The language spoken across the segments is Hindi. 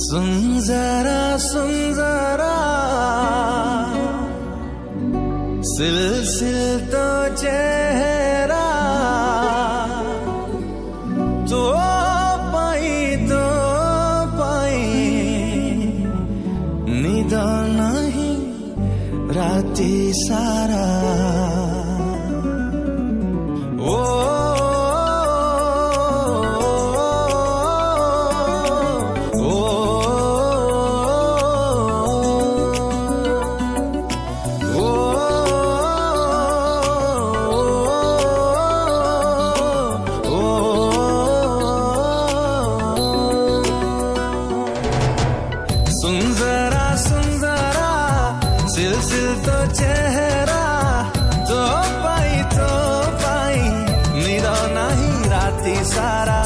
सुन जरा सिलसिल तो चेहरा तो पाई निद नहीं राती सारा सुन जरा सिलसिल तो चेहरा तो पाई निद नहीं राती सारा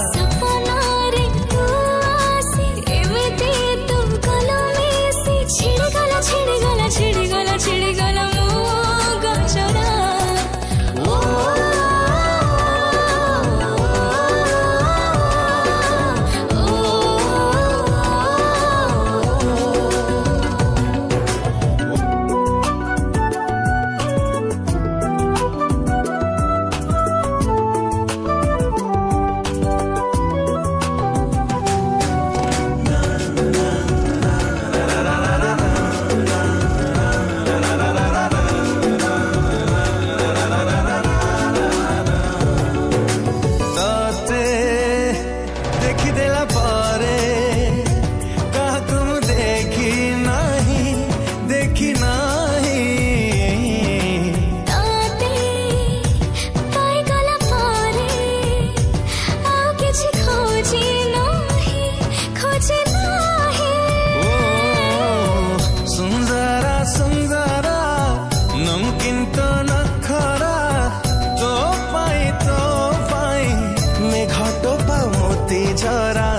नमकीन तो नखरा तो पाई में घाटो पा मोती जरा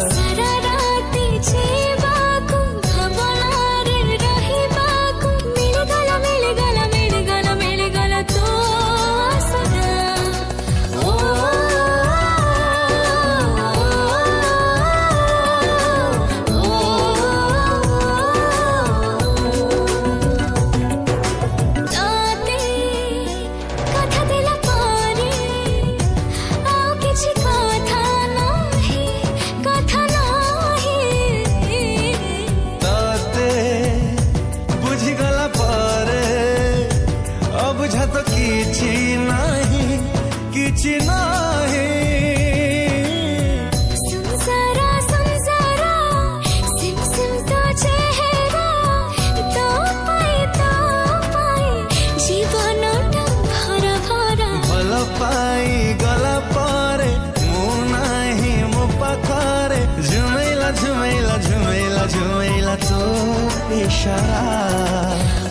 बुझा तो किछि नहीं सुन जरा सिम तो चेहरा तो पाई जीवनटा भरा भल पाई गला पारे मु नहीं मो पाखरे झुमेला तो इशारा